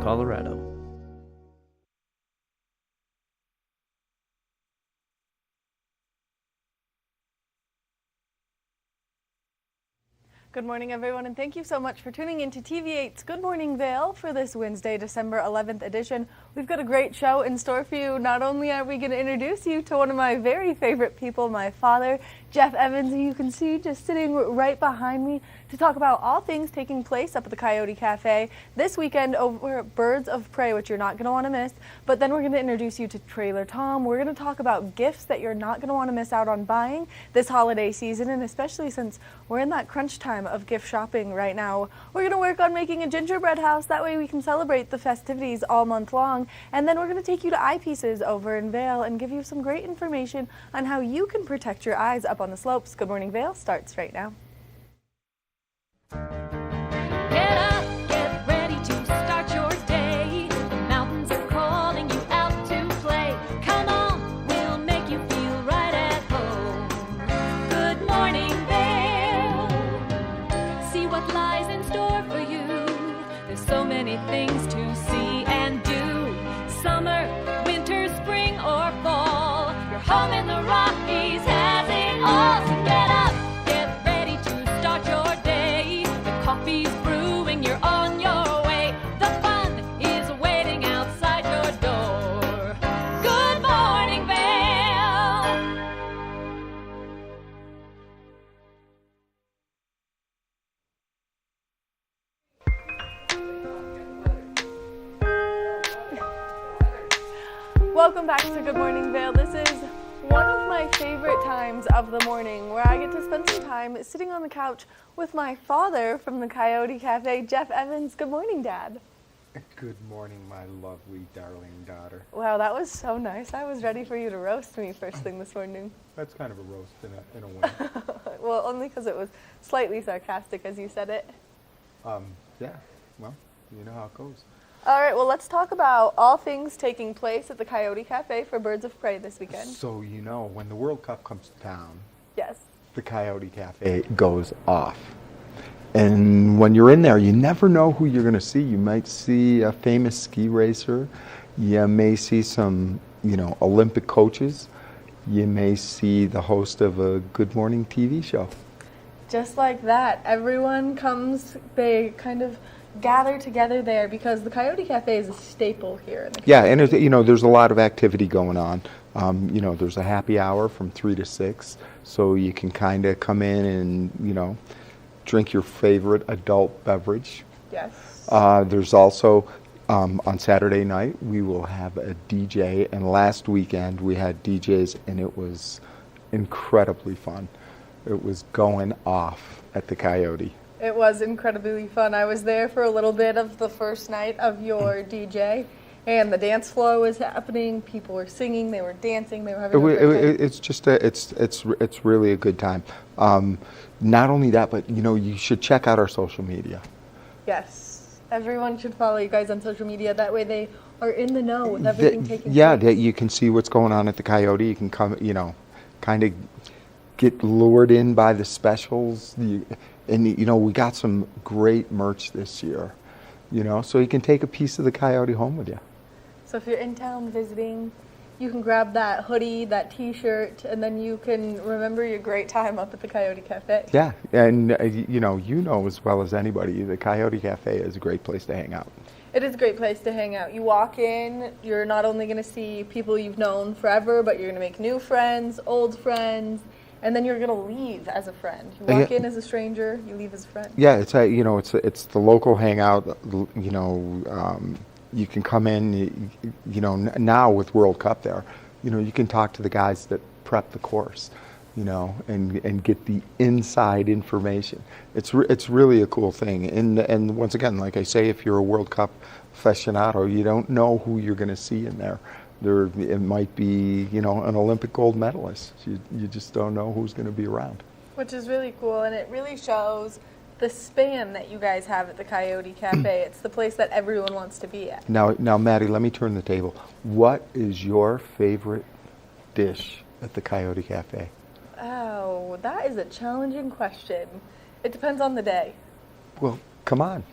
Colorado. Good morning, everyone, and thank you so much for tuning in to TV8's Good Morning Vail for this Wednesday, December 11th edition. We've got a great show in store for you. Not only are we going to introduce you to one of my very favorite people, my father, Jeff Evans, who you can see just sitting right behind me, to talk about all things taking place up at the Coyote Cafe this weekend over at Birds of Prey, which you're not going to want to miss. But then we're going to introduce you to Trailer Tom. We're going to talk about gifts that you're not going to want to miss out on buying this holiday season, and especially since we're in that crunch time of gift shopping right now. We're going to work on making a gingerbread house. That way we can celebrate the festivities all month long. And then we're going to take you to Eyepieces over in Vail and give you some great information on how you can protect your eyes up on the slopes. Good Morning Vail starts right now. Get up, get ready to start your day. The mountains are calling you out to play. Come on, we'll make you feel right at home. Good morning, Vail. See what lies in store for you. There's so many things to see and do. Summer, winter, spring, or fall. Your home in the Rockies has it all. So get up, get ready to start your day. The coffee's brewing, you're on your way. The fun is waiting outside your door. Good morning, Vail. Welcome back to Good Morning Vail. This is one of my favorite times of the morning where I get to spend some time sitting on the couch with my father from the Coyote Cafe, Jeff Evans. Good morning, Dad. Good morning, my lovely, darling daughter. Wow, that was so nice. I was ready for you to roast me first thing this morning. That's kind of a roast in a way. Well, only because it was slightly sarcastic as you said it. Yeah, well, you know how it goes. All right, well, let's talk about all things taking place at the Coyote Cafe for Birds of Prey this weekend. So, you know, when the World Cup comes to town, Yes. the Coyote Cafe goes off. And when you're in there, you never know who you're going to see. You might see a famous ski racer. You may see some, Olympic coaches. You may see the host of a Good Morning TV show. Just like that, everyone comes, they kind of gather together there because the Coyote Cafe is a staple here in the Yeah, and there's a lot of activity going on. There's a happy hour from 3 to 6, so you can kind of come in and, drink your favorite adult beverage. Yes. There's also, on Saturday night, we will have a DJ, and last weekend we had DJs, and it was incredibly fun. It was going off at the Coyote. It was incredibly fun. I was there for a little bit of the first night of your DJ, and the dance floor was happening. People were singing, they were dancing, they were having a great time. It's just it's really a good time. Not only that, but you should check out our social media. Yes. Everyone should follow you guys on social media. That way they are in the know with everything taking Yeah, place. that you can see what's going on at the Coyote. You can come, kind of get lured in by the specials. We got some great merch this year, so you can take a piece of the Coyote home with you. So if you're in town visiting, you can grab that hoodie, that t-shirt, and then you can remember your great time up at the Coyote Cafe. Yeah, and you know as well as anybody, the Coyote Cafe is a great place to hang out. It is a great place to hang out. You walk in, you're not only going to see people you've known forever, but you're going to make new friends, old friends, and then you're going to leave as a friend. You walk in as a stranger, you leave as a friend. Yeah, it's the local hangout. You can come in. Now with World Cup there, you can talk to the guys that prep the course, and get the inside information. It's really a cool thing. And once again, like I say, if you're a World Cup aficionado, you don't know who you're going to see in there. It might be, an Olympic gold medalist. You just don't know who's going to be around. Which is really cool, and it really shows the span that you guys have at the Coyote Cafe. It's the place that everyone wants to be at. Now, Maddie, let me turn the table. What is your favorite dish at the Coyote Cafe? Oh, that is a challenging question. It depends on the day. Well, come on.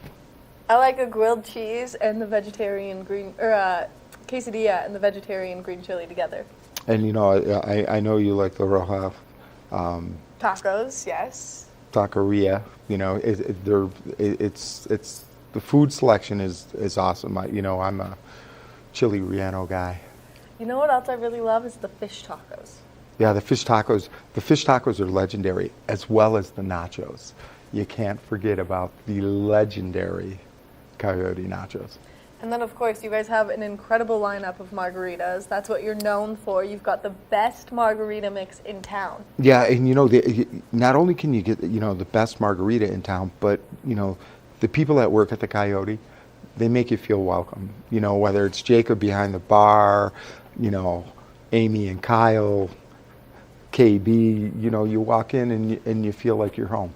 I like a grilled cheese and the vegetarian green, or quesadilla and the vegetarian green chili together. And I know you like the Roja Tacos, yes. taqueria. It's the food selection is awesome. I'm a chili relleno guy. You know what else I really love is the fish tacos. Yeah, the fish tacos. The fish tacos are legendary, as well as the nachos. You can't forget about the legendary Coyote nachos. And then, of course, you guys have an incredible lineup of margaritas. That's what you're known for. You've got the best margarita mix in town. Yeah, and not only can you get the best margarita in town, but the people that work at the Coyote, they make you feel welcome. Whether it's Jacob behind the bar, Amy and Kyle, KB. You walk in and you feel like you're home.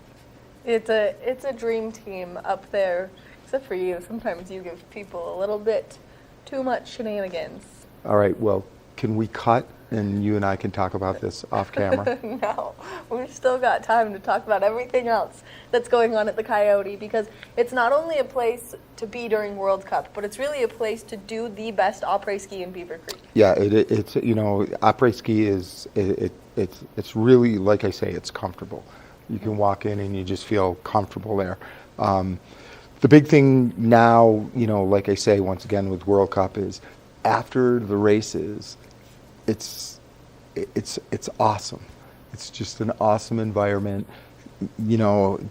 It's a dream team up there, except for you. Sometimes you give people a little bit too much shenanigans. All right, well, can we cut and you and I can talk about this off camera? No, we've still got time to talk about everything else that's going on at the Coyote, because it's not only a place to be during World Cup, but it's really a place to do the best après ski in Beaver Creek. Yeah, it's après ski it's really, like I say, it's comfortable. You can walk in and you just feel comfortable there. The big thing now, like I say, once again with World Cup, is after the races, it's awesome. It's just an awesome environment.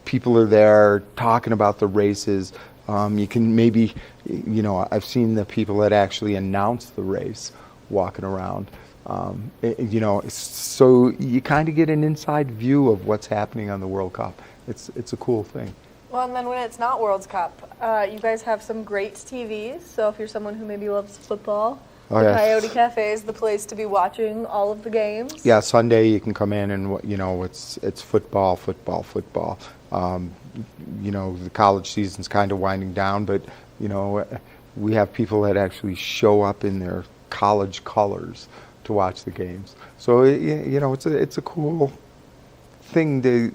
People are there talking about the races. You can maybe, I've seen the people that actually announce the race walking around. So you kind of get an inside view of what's happening on the World Cup. It's a cool thing. Well, and then when it's not World Cup, you guys have some great TVs. So if you're someone who maybe loves football, the Coyote Cafe is the place to be watching all of the games. Yeah, Sunday you can come in and it's football. The college season's kind of winding down, but we have people that actually show up in their college colors to watch the games. So it's a cool thing to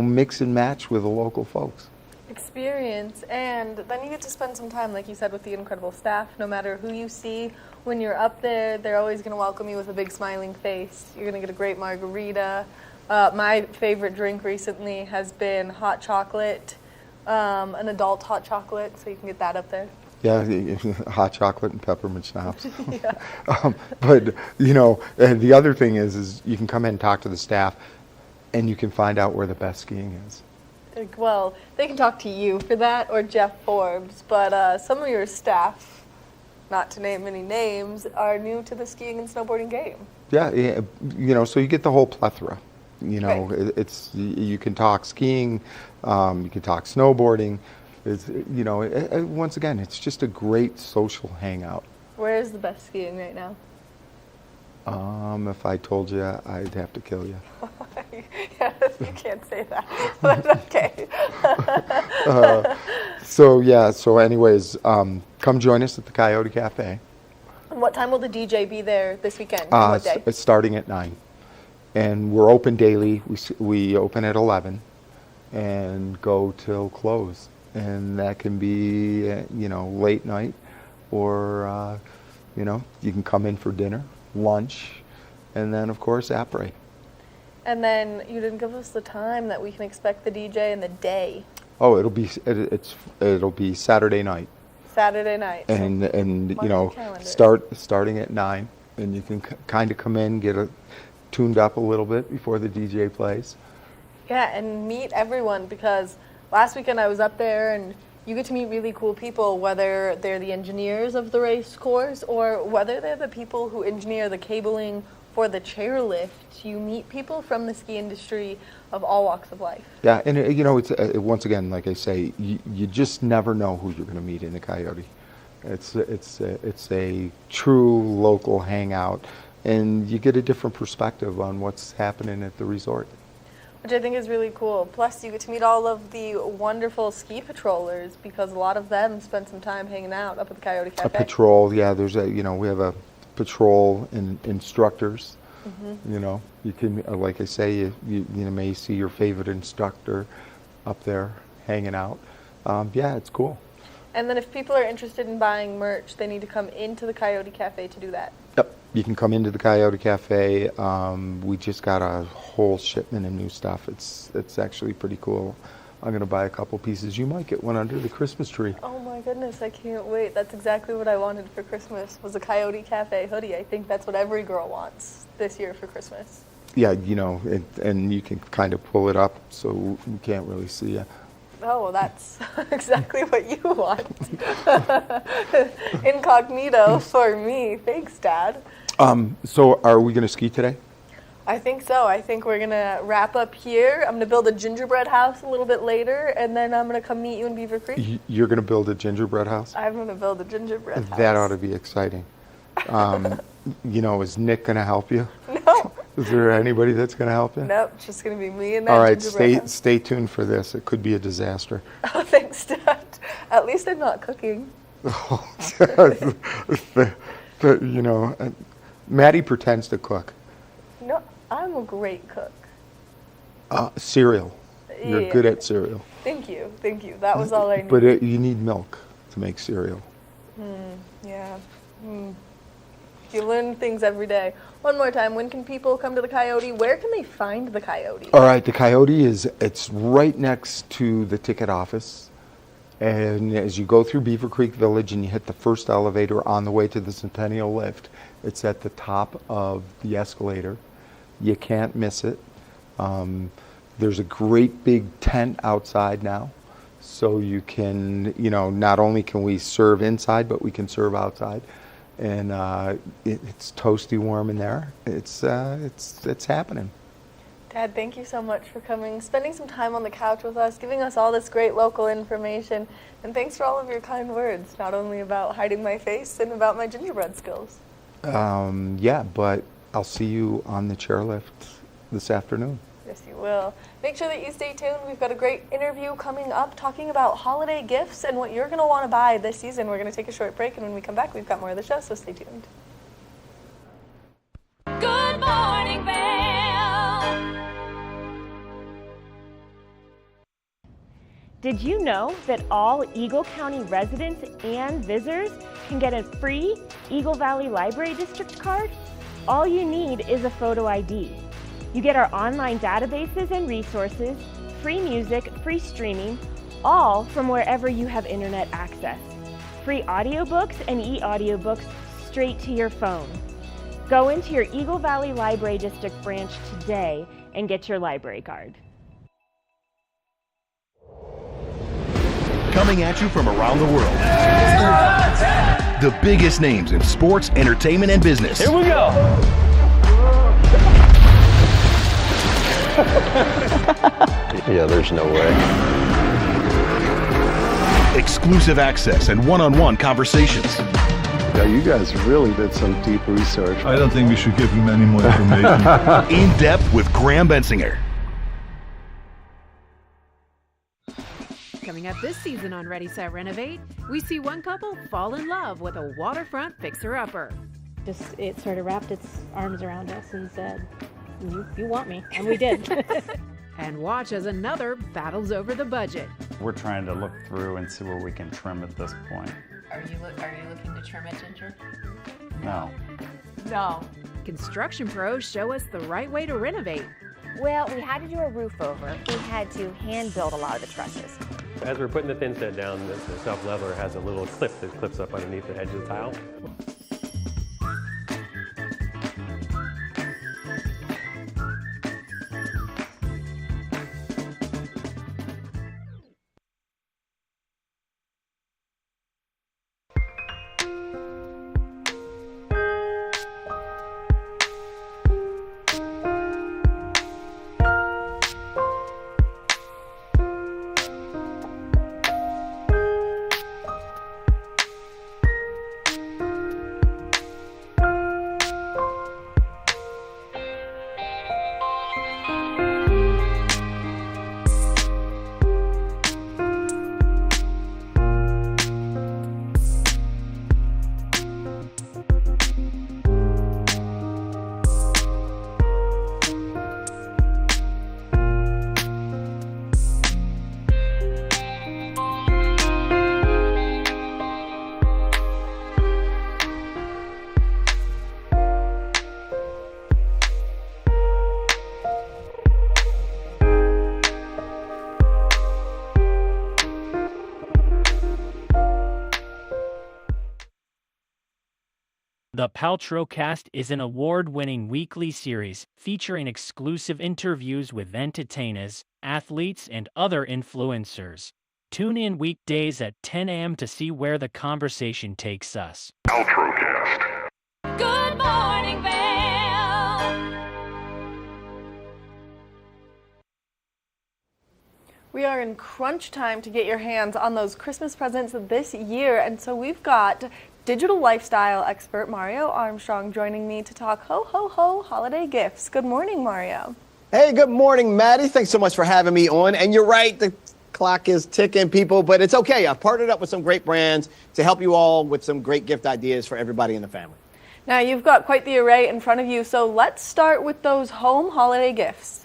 mix and match with the local folks. Experience, and then you get to spend some time, like you said, with the incredible staff. No matter who you see when you're up there, they're always going to welcome you with a big smiling face. You're going to get a great margarita. My favorite drink recently has been hot chocolate, an adult hot chocolate, so you can get that up there. Yeah, hot chocolate and peppermint schnapps. Yeah. But the other thing is you can come in and talk to the staff, and you can find out where the best skiing is. Well, they can talk to you for that, or Jeff Forbes, but some of your staff, not to name any names, are new to the skiing and snowboarding game. Yeah, so you get the whole plethora. Right. You can talk skiing, you can talk snowboarding. Once again, it's just a great social hangout. Where is the best skiing right now? If I told you, I'd have to kill you. Yes, you can't say that, but okay. So anyways, come join us at the Coyote Cafe. And what time will the DJ be there this weekend? And what day? It's starting at 9. And we're open daily. We open at 11 and go till close. And that can be, late night, or, you can come in for dinner, lunch, and then, of course, après. And then you didn't give us the time that we can expect the DJ and the day. Oh, it'll be Saturday night. Saturday night. And Mark your calendar. starting at 9, and you can kind of come in, get tuned up a little bit before the DJ plays. Yeah, and meet everyone, because last weekend I was up there and you get to meet really cool people, whether they're the engineers of the race course or whether they're the people who engineer the cabling for the chairlift. You meet people from the ski industry of all walks of life. Yeah, and it's once again, like I say, you just never know who you're going to meet in the Coyote. It's a true local hangout, and you get a different perspective on what's happening at the resort. Which I think is really cool. Plus, you get to meet all of the wonderful ski patrollers, because a lot of them spend some time hanging out up at the Coyote Cafe. A patrol, yeah. There's we have a patrol instructors. Mm-hmm. You can, like I say, you may see your favorite instructor up there hanging out. Yeah, it's cool. And then if people are interested in buying merch, they need to come into the Coyote Cafe to do that. Yep, you can come into the Coyote Cafe. We just got a whole shipment of new stuff. It's actually pretty cool. I'm going to buy a couple pieces. You might get one under the Christmas tree. Oh my goodness, I can't wait. That's exactly what I wanted for Christmas, was a Coyote Cafe hoodie. I think that's what every girl wants this year for Christmas. Yeah, you know, and you can kind of pull it up so we can't really see you. Oh, well, that's exactly what you want. Incognito for me. Thanks, Dad. So are we going to ski today? I think so. I think we're going to wrap up here. I'm going to build a gingerbread house a little bit later, and then I'm going to come meet you in Beaver Creek. You're going to build a gingerbread house? I'm going to build a gingerbread house. That ought to be exciting. You know, is Nick going to help you? No. Is there anybody that's going to help you? Nope, it's just going to be me and that All right, gingerbread house. stay tuned for this. It could be a disaster. Oh, thanks, Dad. At least I'm not cooking. You know, Maddie pretends to cook. No, I'm a great cook. Cereal. You're Yeah. good at cereal. Thank you. That was all I needed. But you need milk to make cereal. Yeah. You learn things every day. One more time, when can people come to the Coyote? Where can they find the Coyote? All right, the Coyote it's right next to the ticket office. And as you go through Beaver Creek Village and you hit the first elevator on the way to the Centennial Lift, it's at the top of the escalator. You can't miss it. There's a great big tent outside now. So you can, you know, not only can we serve inside, but we can serve outside. And it's toasty warm in there. It's happening. Dad, thank you so much for coming, spending some time on the couch with us, giving us all this great local information. And thanks for all of your kind words, not only about hiding my face and about my gingerbread skills. Yeah, but I'll see you on the chairlift this afternoon. Yes, you will. Make sure that you stay tuned. We've got a great interview coming up talking about holiday gifts and what you're going to want to buy this season. We're going to take a short break, and when we come back, we've got more of the show, so stay tuned. Good morning, Vail. Did you know that all Eagle County residents and visitors can get a free Eagle Valley Library District card? All you need is a photo ID. You get our online databases and resources, free music, free streaming, all from wherever you have internet access. Free audiobooks and e-audiobooks straight to your phone. Go into your Eagle Valley Library District branch today and get your library card. Coming at you from around the world. The biggest names in sports, entertainment, and business. Here we go. Yeah, there's no way. Exclusive access and one-on-one conversations. Yeah, you guys really did some deep research. I don't think we should give him any more information. In depth with Graham Bensinger. Coming up this season on Ready, Set, Renovate, we see one couple fall in love with a waterfront fixer-upper. It sort of wrapped its arms around us and said, you want me, and we did. And watch as another battles over the budget. We're trying to look through and see where we can trim at this point. Are you looking to trim it, Ginger? No. No. Construction pros show us the right way to renovate. Well, we had to do a roof over. We had to hand build a lot of the trusses. As we're putting the thin set down, the self-leveler has a little clip that clips up underneath the edge of the tile. The Paltrowcast is an award-winning weekly series featuring exclusive interviews with entertainers, athletes, and other influencers. Tune in weekdays at 10 a.m. to see where the conversation takes us. Paltrowcast. Good morning, Vail. We are in crunch time to get your hands on those Christmas presents this year, and so we've got digital lifestyle expert Mario Armstrong joining me to talk ho ho ho holiday gifts. Good morning, Mario. Hey, good morning, Maddie. Thanks so much for having me on. And you're right, the clock is ticking, people, but it's okay. I've partnered up with some great brands to help you all with some great gift ideas for everybody in the family. Now, you've got quite the array in front of you, so let's start with those home holiday gifts.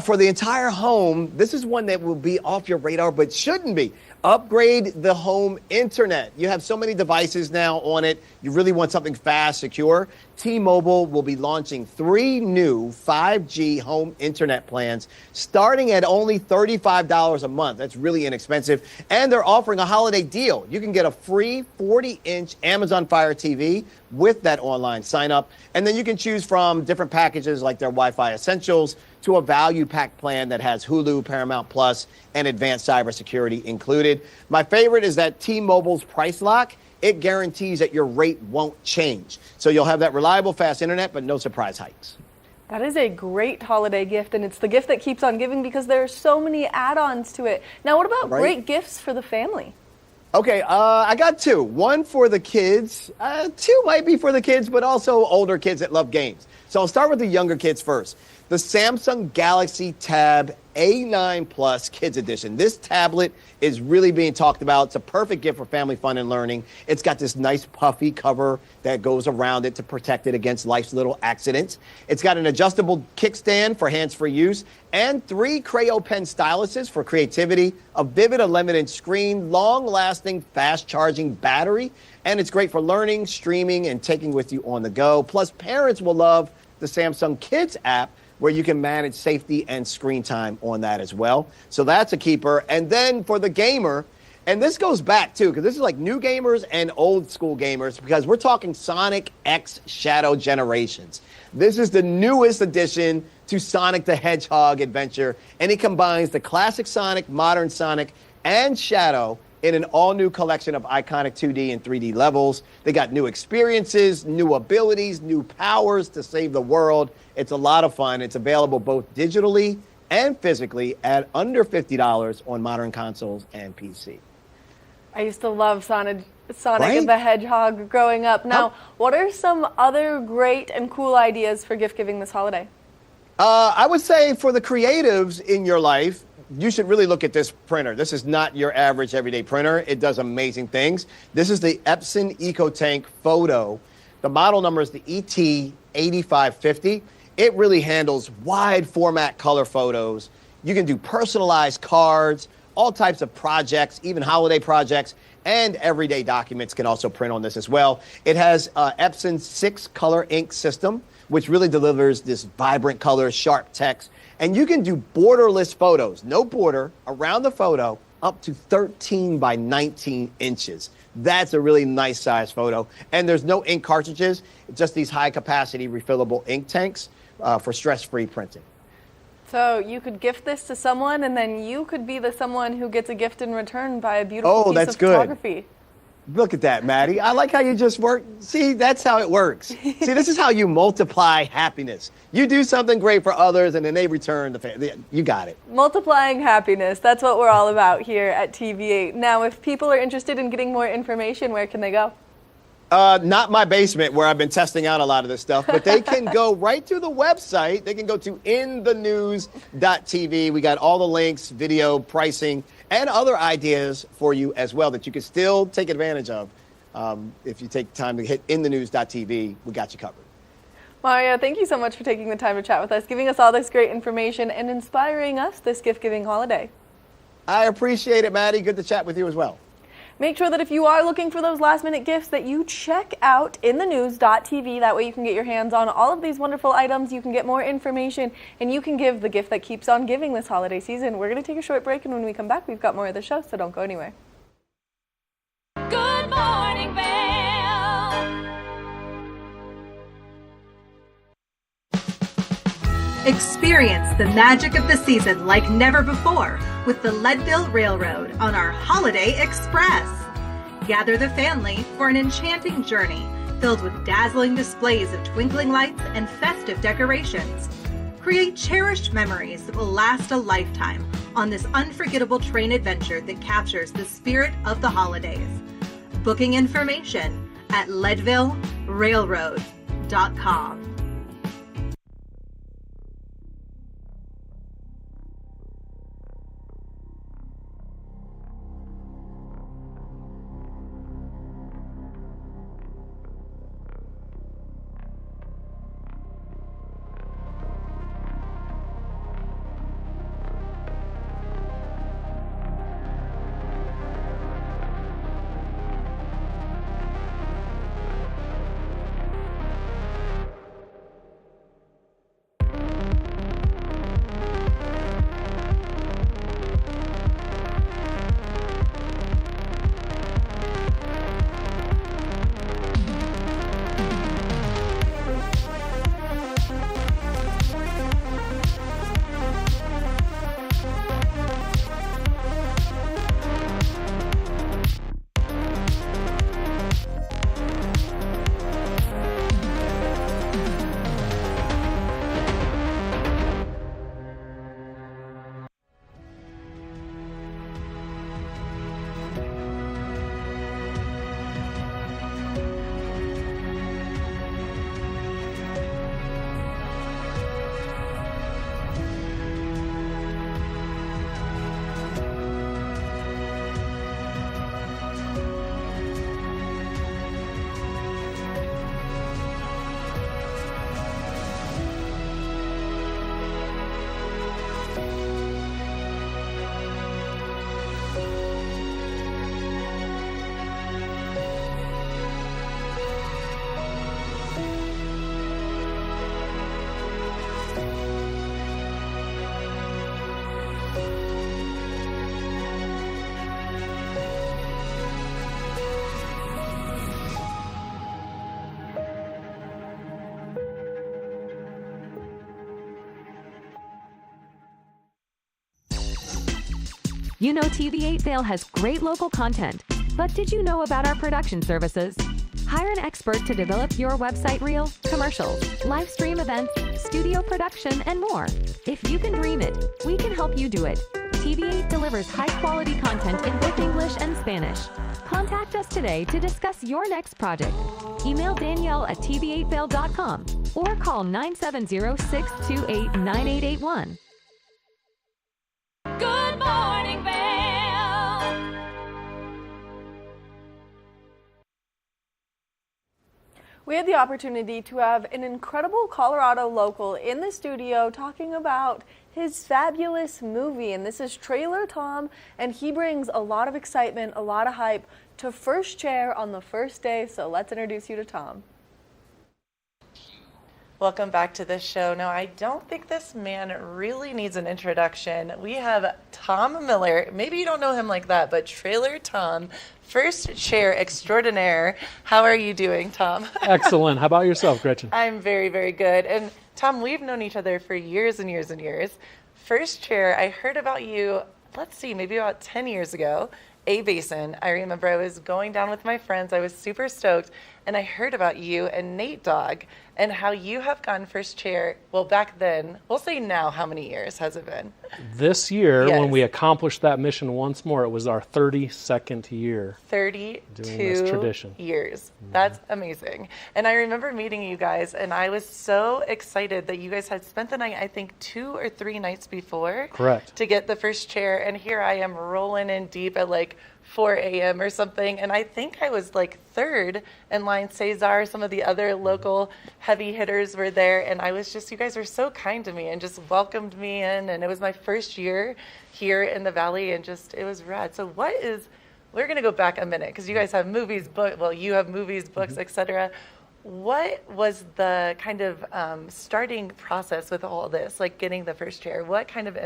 For the entire home, this is one that will be off your radar, but shouldn't be. Upgrade the home internet. You have so many devices now on it. You really want something fast, secure. T-Mobile will be launching 3 new 5G home internet plans starting at only $35 a month. That's really inexpensive. And they're offering a holiday deal. You can get a free 40-inch Amazon Fire TV with that online sign up. And then you can choose from different packages like their Wi-Fi Essentials to a value pack plan that has Hulu, Paramount Plus, and advanced cybersecurity included. My favorite is that T-Mobile's price lock. It guarantees that your rate won't change. So you'll have that reliable, fast internet, but no surprise hikes. That is a great holiday gift, and it's the gift that keeps on giving because there are so many add-ons to it. Now, what about great gifts for the family? Okay, I got 2. One for the kids. 2 might be for the kids, but also older kids that love games. So I'll start with the younger kids first. The Samsung Galaxy Tab A9 Plus Kids Edition. This tablet is really being talked about. It's a perfect gift for family fun and learning. It's got this nice puffy cover that goes around it to protect it against life's little accidents. It's got an adjustable kickstand for hands-free use and 3 Crayo pen styluses for creativity, a vivid 11-inch screen, long-lasting, fast-charging battery, and it's great for learning, streaming, and taking with you on the go. Plus, parents will love the Samsung Kids app, where you can manage safety and screen time on that as well. So that's a keeper. And then for the gamer, and this goes back too, because this is like new gamers and old school gamers, because we're talking Sonic X Shadow Generations. This is the newest addition to Sonic the Hedgehog adventure, and it combines the classic Sonic, modern Sonic, and Shadow in an all-new collection of iconic 2D and 3D levels. They got new experiences, new abilities, new powers to save the world. It's a lot of fun. It's available both digitally and physically at under $50 on modern consoles and PC. I used to love Sonic and the Hedgehog growing up. Now, what are some other great and cool ideas for gift giving this holiday? I would say for the creatives in your life, you should really look at this printer. This is not your average everyday printer. It does amazing things. This is the Epson EcoTank Photo. The model number is the ET8550. It really handles wide format color photos. You can do personalized cards, all types of projects, even holiday projects, and everyday documents can also print on this as well. It has Epson's 6-color ink system, which really delivers this vibrant color, sharp text. And you can do borderless photos, no border, around the photo, up to 13 by 19 inches. That's a really nice size photo. And there's no ink cartridges, just these high-capacity refillable ink tanks for stress-free printing. So you could gift this to someone, and then you could be the someone who gets a gift in return by a beautiful piece of photography. Look at that, Maddie. I like how you just work. See, that's how it works. See, this is how you multiply happiness. You do something great for others, and then they return the favor. You got it. Multiplying happiness. That's what we're all about here at TV8. Now, if people are interested in getting more information, where can they go? Not my basement, where I've been testing out a lot of this stuff, but they can go right to the website. They can go to inthenews.tv. We got all the links, video, pricing, and other ideas for you as well that you can still take advantage of. If you take time to hit inthenews.tv, we got you covered. Mario, thank you so much for taking the time to chat with us, giving us all this great information, and inspiring us this gift-giving holiday. I appreciate it, Maddie. Good to chat with you as well. Make sure that if you are looking for those last-minute gifts that you check out inthenews.tv. That way you can get your hands on all of these wonderful items, you can get more information, and you can give the gift that keeps on giving this holiday season. We're going to take a short break, and when we come back, we've got more of the show, so don't go anywhere. Good morning, Vail. Experience the magic of the season like never before with the Leadville Railroad on our Holiday Express. Gather the family for an enchanting journey filled with dazzling displays of twinkling lights and festive decorations. Create cherished memories that will last a lifetime on this unforgettable train adventure that captures the spirit of the holidays. Booking information at leadvillerailroad.com. You know TV8 Vail has great local content, but did you know about our production services? Hire an expert to develop your website reel, commercials, live stream events, studio production, and more. If you can dream it, we can help you do it. TV8 delivers high-quality content in both English and Spanish. Contact us today to discuss your next project. Email Danielle at tv8vail.com or call 970-628-9881. Good morning, Vail. We had the opportunity to have an incredible Colorado local in the studio talking about his fabulous movie, and this is Trailer Tom, and he brings a lot of excitement, a lot of hype to First Chair on the first day, so let's introduce you to Tom. Welcome back to this show. Now, I don't think this man really needs an introduction. We have Tom Miller. Maybe you don't know him like that, but Trailer Tom, First Chair extraordinaire. How are you doing, Tom? Excellent. How about yourself, Gretchen? I'm very, very good. And Tom, we've known each other for years and years and years. First Chair, I heard about you, let's see, maybe about 10 years ago. A-Basin. I remember I was going down with my friends. I was super stoked. And I heard about you and Nate Dogg and how you have gone First Chair. Well, back then, we'll say now, how many years has it been? This year, Yes. when we accomplished that mission once more, it was our 32nd year. 32 doing this tradition. years. That's amazing. And I remember meeting you guys, and I was so excited that you guys had spent the night, I think, 2 or 3 nights before. Correct. To get the First Chair. And here I am rolling in deep at like 4 a.m. or something. And I think I was like third in line. Cesar, some of the other local heavy hitters were there. And I was just, you guys were so kind to me and just welcomed me in. And it was my first year here in the Valley, and just, it was rad. So we're going to go back a minute because you guys have movies, you have movies, books, etc. what was the kind of starting process with all this, like getting the first chair? What kind of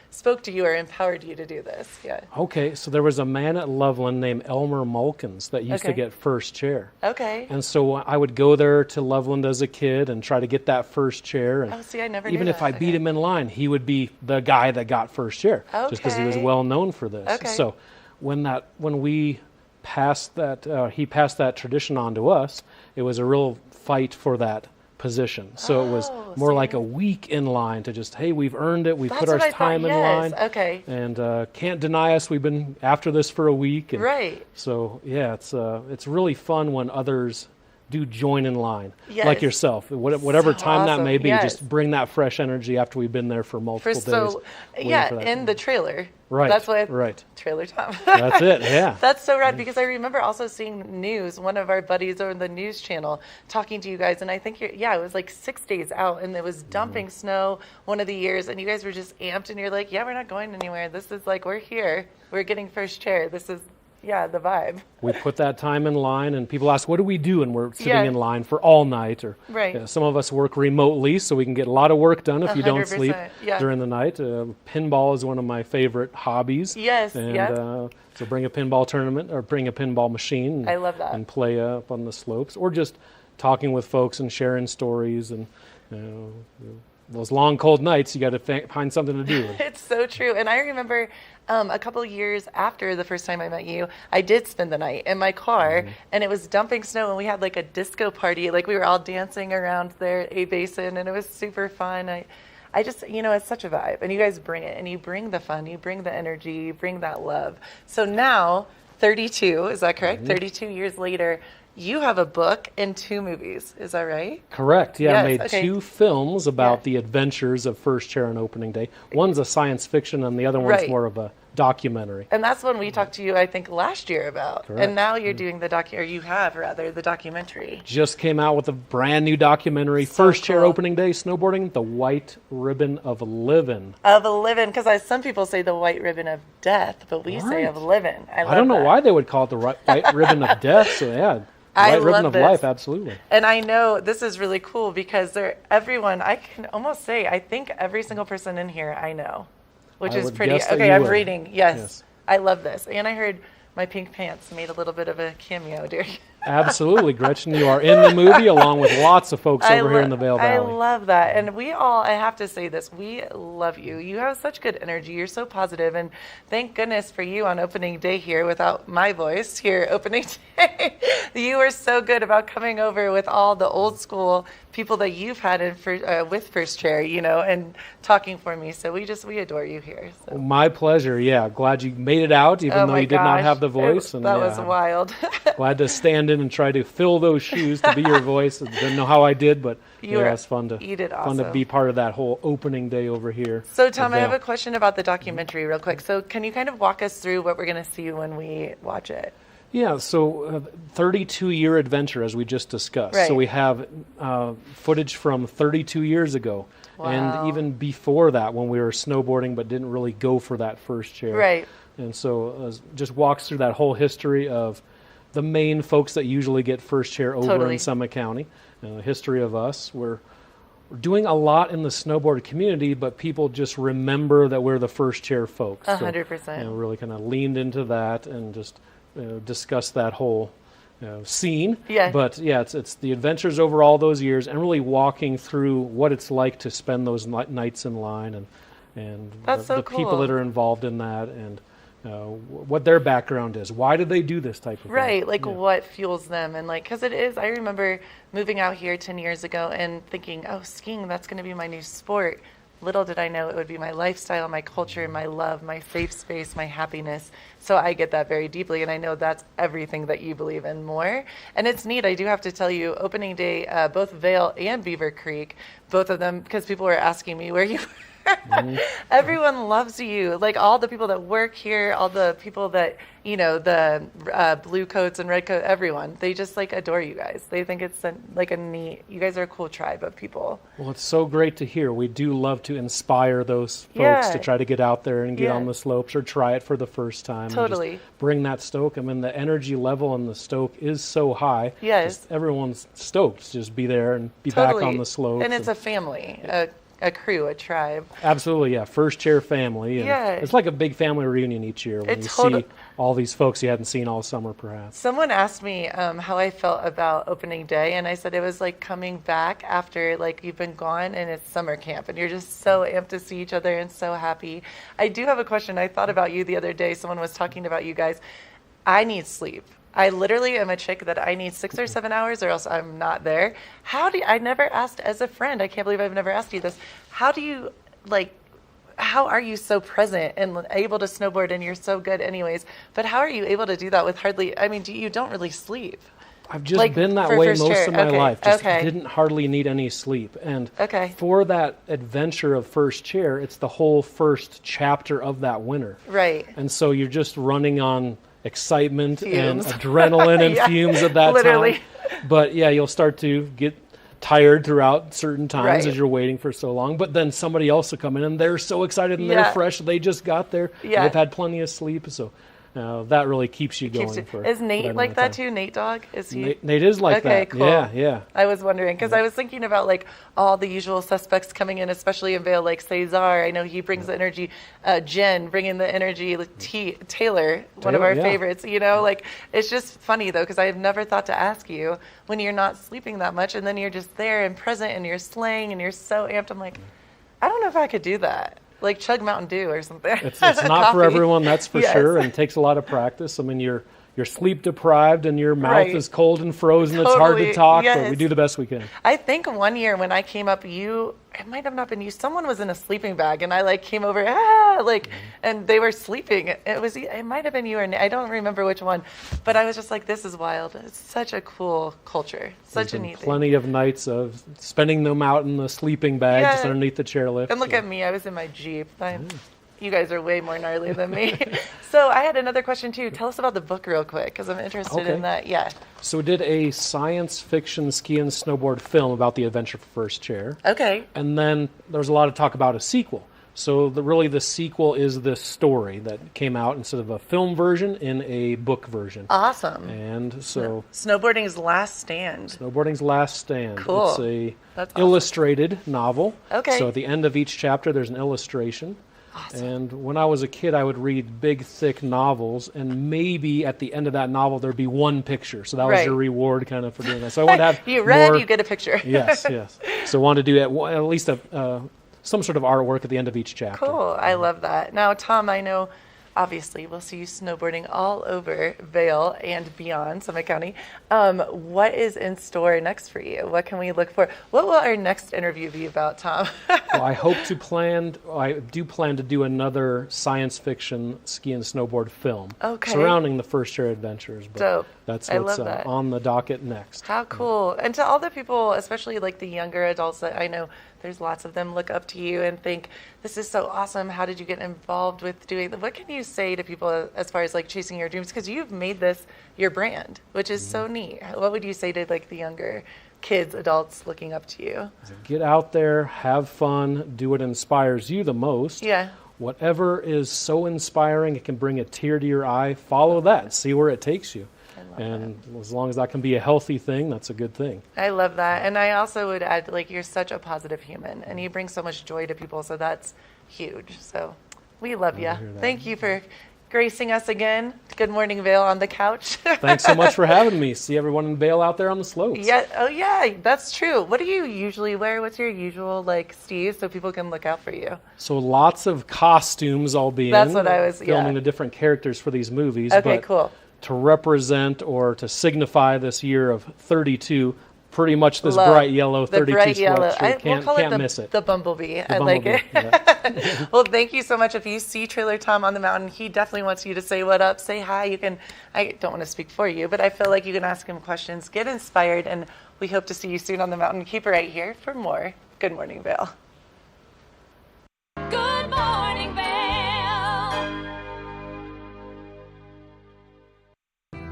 spoke to you or empowered you to do this? Yeah. Okay, so there was a man at Loveland named Elmer Mulkins that used to Okay. get first chair. Okay. And so I would go there to Loveland as a kid and try to get that first chair. And Oh, see, I never even knew if that. I beat him in line, he would be the guy that got first chair, just because he was Okay. well known for this. Okay. So when we passed that, he passed that tradition on to us. It was a real fight for that position. So it was more like a week in line to just, hey, we've earned it. We've That's put our what I thought, time in yes. line. Okay. And can't deny us. We've been after this for a week. And Right. So yeah, it's really fun when others do join in line, Yes. like yourself. Whatever So time that awesome. may be, Yes. just bring that fresh energy after we've been there for multiple days. waiting for that. in the trailer. Right, That's why right. Trailer Tom. That's it, yeah. That's so rad because I remember also seeing news, one of our buddies on the news channel talking to you guys, and I think it was like 6 days out and it was dumping snow one of the years and you guys were just amped and you're like, yeah, we're not going anywhere. This is like, we're here. We're getting first chair. This is, the vibe. We put that time in line, and people ask, what do we do? And we're sitting Yeah. in line for all night. Or Right. some of us work remotely, so we can get a lot of work done if you don't sleep 100%, yeah. during the night. Pinball is one of my favorite hobbies. Yes, and, yeah. So bring a pinball tournament or bring a pinball machine. I love that. And play up on the slopes, or just talking with folks and sharing stories. And those long, cold nights, you got to find something to do. It's so true. And I remember a couple years after the first time I met you, I did spend the night in my car and it was dumping snow and we had like a disco party. Like we were all dancing around there at A Basin and it was super fun. I just, it's such a vibe and you guys bring it and you bring the fun, you bring the energy, you bring that love. So now, 32, is that correct? 32 years later, you have a book and 2 movies. Is that right? Correct. Yeah, I Yes, made okay. 2 films about the adventures of First Chair on opening day. One's a science fiction, and the other one's Right. more of a documentary. And that's one we talked to you, I think, last year about. Correct. And now you're doing you have the documentary. Just came out with a brand new documentary, First Chair opening day snowboarding, The White Ribbon of Livin'. Of living, because some people say the white ribbon of death, but we say of living. I don't know that. why they would call it the white ribbon of death. So yeah, I white ribbon love of this. life, absolutely. And I know this is really cool because everyone, I can almost say, I think every single person in here I know, which I is would pretty. guess that Okay, you I'm would. reading. Yes, I love this. And I heard my pink pants made a little bit of a cameo, dear. Absolutely, Gretchen. You are in the movie along with lots of folks over here in the Vail Valley. I love that. And I have to say this, we love you. You have such good energy. You're so positive. And thank goodness for you on opening day here without my voice here opening day. You were so good about coming over with all the old school people that you've had with First Chair, and talking for me. So we adore you here. So. My pleasure. Yeah, glad you made it out, even though you did not have the voice. That was wild. Glad to stand in and try to fill those shoes to be your voice. Didn't know how I did, but it's fun to you did fun to awesome. be part of that whole opening day over here. So Tom, at I have Vail. a question about the documentary real quick. So can you kind of walk us through what we're going to see when we watch it? Yeah, so 32-year adventure, as we just discussed. Right. So we have footage from 32 years ago. Wow. And even before that, when we were snowboarding but didn't really go for that first chair. Right. And so just walks through that whole history of the main folks that usually get first chair over Totally. in Summit County. The history of us. We're doing a lot in the snowboard community, but people just remember that we're the first chair folks. 100%. Really kind of leaned into that and just discussed that whole scene. Yeah. But yeah, it's the adventures over all those years and really walking through what it's like to spend those nights in line and That's so the people cool. that are involved in that and what their background is. Why do they do this type of thing? Right, like Yeah. what fuels them and because it is, I remember moving out here 10 years ago and thinking, oh, skiing, that's going to be my new sport. Little did I know it would be my lifestyle, my culture, my love, my safe space, my happiness. So I get that very deeply, and I know that's everything that you believe in more. And it's neat. I do have to tell you, opening day, both Vail and Beaver Creek, both of them, because people were asking me where you were. Everyone loves you. Like all the people that work here, all the people that, the blue coats and red coat, everyone, they just like adore you guys. They think it's like a neat, you guys are a cool tribe of people. Well, it's so great to hear. We do love to inspire those folks to try to get out there and get on the slopes or try it for the first time. Totally. And just bring that stoke. I mean, the energy level on the stoke is so high. Yes. Just everyone's stoked to just be there and be back on the slopes. And it's a family, a crew, a tribe. Absolutely, yeah. First chair family. And it's like a big family reunion each year when you see all these folks you hadn't seen all summer, perhaps. Someone asked me how I felt about opening day, and I said it was like coming back after like you've been gone and it's summer camp, and you're just so amped to see each other and so happy. I do have a question. I thought about you the other day. Someone was talking about you guys. I need sleep. I literally am a chick that I need 6 or 7 hours or else I'm not there. I never asked as a friend, I can't believe I've never asked you this. How are you so present and able to snowboard, and you're so good anyways, but how are you able to do that with you don't really sleep? I've just been that way most of my life. Just Okay. didn't hardly need any sleep. And Okay. for that adventure of first chair, it's the whole first chapter of that winter. Right. And so you're just running on excitement Fumes. and adrenaline and Yeah, fumes at that literally. time. But yeah, you'll start to get tired throughout certain times Right. as you're waiting for so long. But then somebody else will come in and they're so excited and they're fresh. They just got there. Yeah. They've had plenty of sleep. So that really keeps you going. Is Nate like that too? Nate Dogg? Is he? Nate is like that. Okay, cool. Yeah. I was wondering because I was thinking about like all the usual suspects coming in, especially in Vail, like Cesar. I know he brings the energy. Jen bringing the energy. Like Taylor, one of our favorites. Like it's just funny though because I have never thought to ask you when you're not sleeping that much and then you're just there and present and you're slaying and you're so amped. I'm like, I don't know if I could do that. Like chug Mountain Dew or something. It's not for Coffee. everyone, that's for Yes. sure, and it takes a lot of practice. I mean, you're sleep deprived and your mouth is cold and frozen. It's hard to Totally, talk, yes. but we do the best we can. I think one year when I came up, it might have not been you. Someone was in a sleeping bag, and I like came over, and they were sleeping. It might have been you or I don't remember which one, but I was just like, this is wild. It's such a cool culture, such a neat thing. Plenty of nights of spending them out in the sleeping bag just underneath the chairlift. And look at me, I was in my Jeep. You guys are way more gnarly than me. So I had another question too. Tell us about the book real quick because I'm interested in that. Yeah. So we did a science fiction ski and snowboard film about the adventure for first chair. Okay. And then there was a lot of talk about a sequel. So the sequel is this story that came out instead of a film version in a book version. Awesome. And so Snowboarding's Last Stand. Snowboarding's Last Stand. Cool. It's That's a illustrated novel. Okay. So at the end of each chapter, there's an illustration. Awesome. And when I was a kid, I would read big, thick novels, and maybe at the end of that novel, there'd be one picture. So that was your reward kind of for doing that. So I wanted to have you read, more, you get a picture. Yes. So I wanted to do at least some sort of artwork at the end of each chapter. Cool. I love that. Now, Tom, I know obviously we'll see you snowboarding all over Vail and beyond Summit County. What is in store next for you? What can we look for? What will our next interview be about, Tom? Well, I do plan to do another science fiction ski and snowboard film surrounding the first chair adventures. But Dope. That's I what's love that. on the docket next. How cool. And to all the people, especially like the younger adults that I know, there's lots of them look up to you and think, this is so awesome. How did you get involved with doing what can you say to people as far as like chasing your dreams? Because you've made this your brand, which is so neat. What would you say to like the younger kids, adults looking up to you? Get out there, have fun, do what inspires you the most. Yeah. Whatever is so inspiring, it can bring a tear to your eye. Follow that. See where it takes you. And as long as that can be a healthy thing, that's a good thing. I love that. And I also would add, like, you're such a positive human and you bring so much joy to people. So that's huge. So we love you. Thank you for gracing us again. Good morning, Vail on the couch. Thanks so much for having me. See everyone in Vail out there on the slopes. Yeah. Oh, yeah. That's true. What do you usually wear? What's your usual, like, Steve, so people can look out for you? So lots of costumes I'll be in. That's what I was, filming the different characters for these movies. Okay, but cool. To represent or to signify this year of 32, pretty much this bright yellow 32 bright yellow. sweatshirt. We'll call Can't it miss it. The bumblebee. The I like bumblebee, it. Well, thank you so much. If you see Trailer Tom on the mountain, he definitely wants you to say what up, say hi. You can. I don't want to speak for you, but I feel like you can ask him questions, get inspired, and we hope to see you soon on the mountain. Keep it right here for more Good Morning Vail.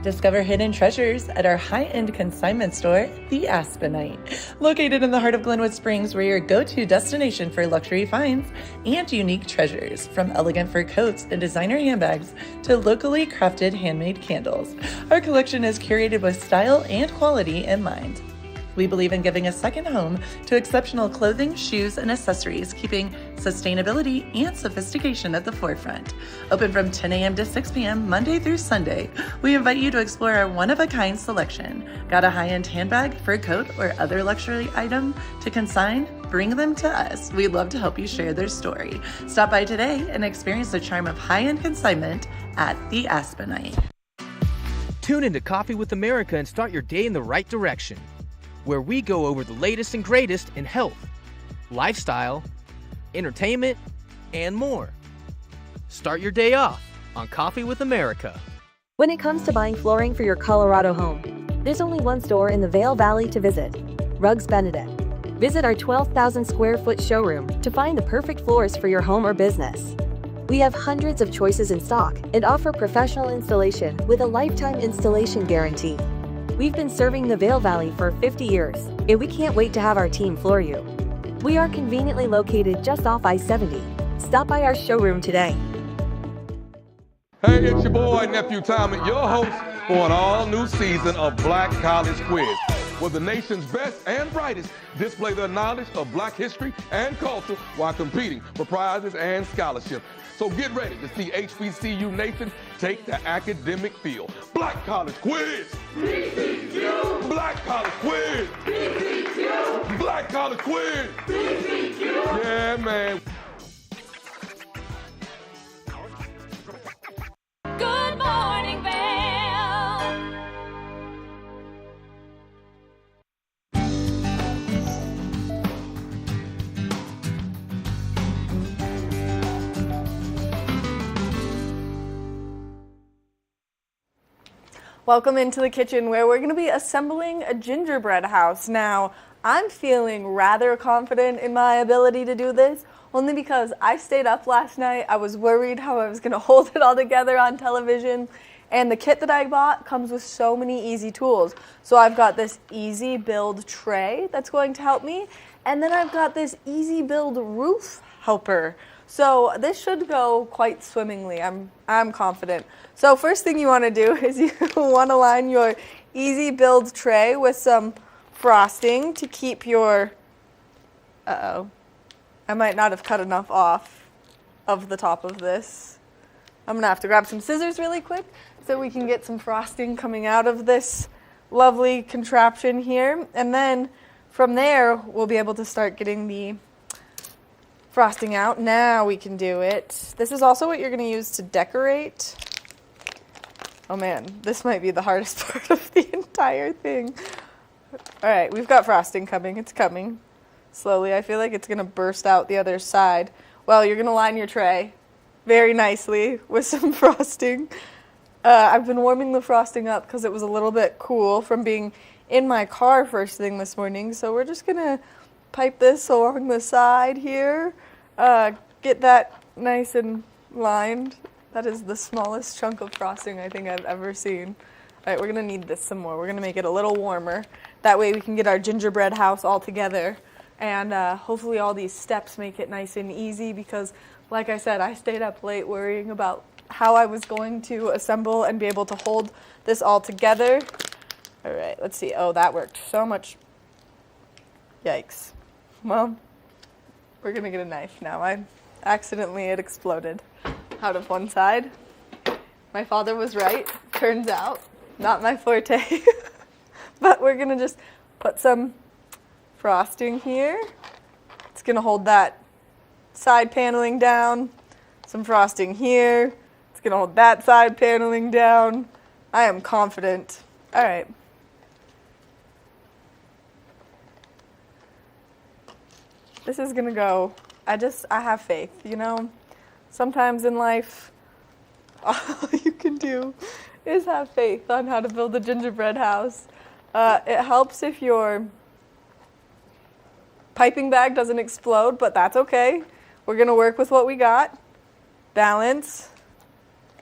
Discover hidden treasures at our high-end consignment store, The Aspenite, located in the heart of Glenwood Springs, we're your go-to destination for luxury finds and unique treasures, from elegant fur coats and designer handbags to locally crafted handmade candles. Our collection is curated with style and quality in mind. We believe in giving a second home to exceptional clothing, shoes, and accessories, keeping sustainability and sophistication at the forefront. Open from 10 a.m. to 6 p.m. Monday through Sunday. We invite you to explore our one-of-a-kind selection. Got a high-end handbag, fur coat, or other luxury item to consign? Bring them to us. We'd love to help you share their story. Stop by today and experience the charm of high-end consignment at The Aspenite. Tune into Coffee with America and start your day in the right direction, where we go over the latest and greatest in health, lifestyle, entertainment, and more. Start your day off on Coffee with America. When it comes to buying flooring for your Colorado home, there's only one store in the Vail Valley to visit, Rugs Benedict. Visit our 12,000 square foot showroom to find the perfect floors for your home or business. We have hundreds of choices in stock and offer professional installation with a lifetime installation guarantee. We've been serving the Vail Valley for 50 years, and we can't wait to have our team floor you. We are conveniently located just off I-70. Stop by our showroom today. Hey, it's your boy, Nephew Tommy, your host for an all-new season of Black College Quiz, where the nation's best and brightest display their knowledge of Black history and culture while competing for prizes and scholarships. So get ready to see HBCU Nation take the academic field. Black College Quiz! BCQ! Black College Quiz! BCQ! Black College Quiz! BCQ! Yeah, man. Good morning, Vail. Welcome into the kitchen, where we're going to be assembling a gingerbread house. Now, I'm feeling rather confident in my ability to do this, only because I stayed up last night. I was worried how I was going to hold it all together on television, and the kit that I bought comes with so many easy tools. So I've got this easy build tray that's going to help me, and then I've got this easy build roof helper. So this should go quite swimmingly. I'm confident. So first thing you want to do is you want to line your easy build tray with some frosting to keep your, I might not have cut enough off of the top of this. I'm going to have to grab some scissors really quick so we can get some frosting coming out of this lovely contraption here. And then from there, we'll be able to start getting the frosting out. Now we can do it. This is also what you're going to use to decorate. Oh man, this might be the hardest part of the entire thing. All right, we've got frosting coming. It's coming slowly. I feel like it's going to burst out the other side. Well, you're going to line your tray very nicely with some frosting. I've been warming the frosting up because it was a little bit cool from being in my car first thing this morning. So we're just going to pipe this along the side here. Get that nice and lined. That is the smallest chunk of frosting I think I've ever seen. All right, we're going to need this some more. We're going to make it a little warmer. That way we can get our gingerbread house all together. And hopefully all these steps make it nice and easy because, like I said, I stayed up late worrying about how I was going to assemble and be able to hold this all together. All right, let's see. Oh, that worked so much. Yikes. Well, we're going to get a knife now. It exploded out of one side. My father was right, turns out. Not my forte. But we're going to just put some frosting here. It's going to hold that side paneling down. Some frosting here. It's going to hold that side paneling down. I am confident. All right. This is going to go. I have faith, you know. Sometimes in life, all you can do is have faith on how to build a gingerbread house. It helps if your piping bag doesn't explode, but that's okay. We're going to work with what we got. Balance.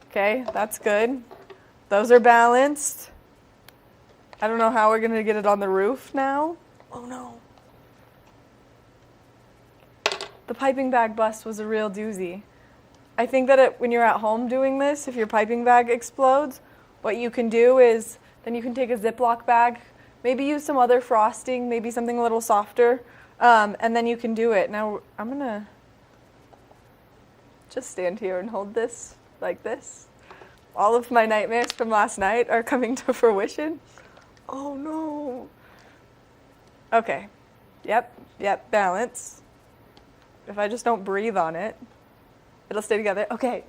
Okay, that's good. Those are balanced. I don't know how we're going to get it on the roof now. Oh no. The piping bag bust was a real doozy. I think that when you're at home doing this, if your piping bag explodes, what you can do is then you can take a Ziploc bag, maybe use some other frosting, maybe something a little softer, and then you can do it. Now I'm going to just stand here and hold this like this. All of my nightmares from last night are coming to fruition. Oh no. Okay. Yep, balance. If I just don't breathe on it, it'll stay together. Okay.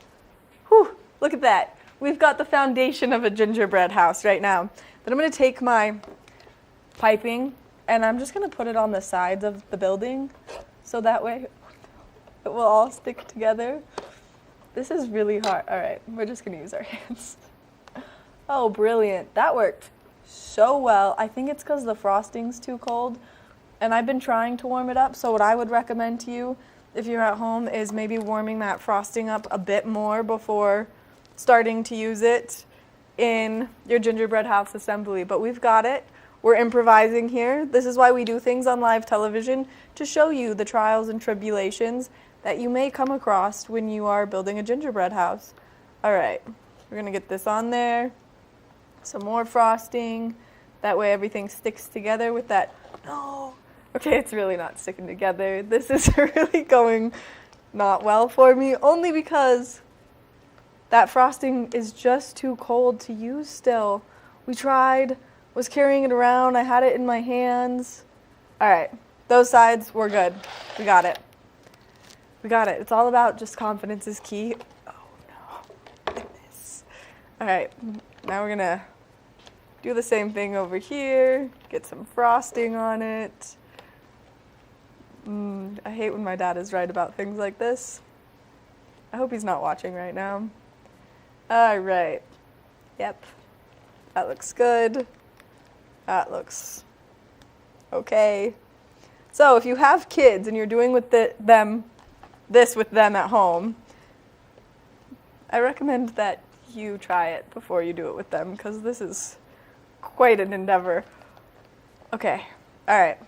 Whew, look at that. We've got the foundation of a gingerbread house right now. Then I'm going to take my piping and I'm just going to put it on the sides of the building so that way it will all stick together. This is really hard. All right, we're just going to use our hands. Oh, brilliant. That worked so well. I think it's because the frosting's too cold, and I've been trying to warm it up, so what I would recommend to you if you're at home is maybe warming that frosting up a bit more before starting to use it in your gingerbread house assembly. But we've got it. We're improvising here. This is why we do things on live television, to show you the trials and tribulations that you may come across when you are building a gingerbread house. All right, we're gonna get this on there. Some more frosting. That way everything sticks together with that. No. Okay, it's really not sticking together. This is really going not well for me, only because that frosting is just too cold to use still. We tried, was carrying it around. I had it in my hands. All right, those sides, we're good. We got it. We got it. It's all about just confidence is key. Oh no, goodness. All right, now we're gonna do the same thing over here. Get some frosting on it. I hate when my dad is right about things like this. I hope he's not watching right now. All right. Yep. That looks good. That looks okay. So if you have kids and you're doing with this with them at home, I recommend that you try it before you do it with them, because this is quite an endeavor. Okay. All right.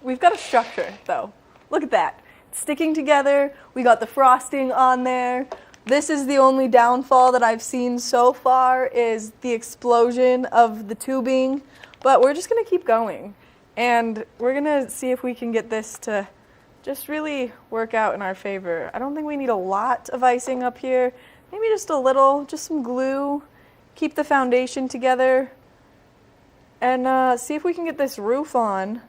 We've got a structure, though. Look at that. It's sticking together. We got the frosting on there. This is the only downfall that I've seen so far, is the explosion of the tubing. But we're just going to keep going. And we're going to see if we can get this to just really work out in our favor. I don't think we need a lot of icing up here. Maybe just a little, just some glue. Keep the foundation together. And see if we can get this roof on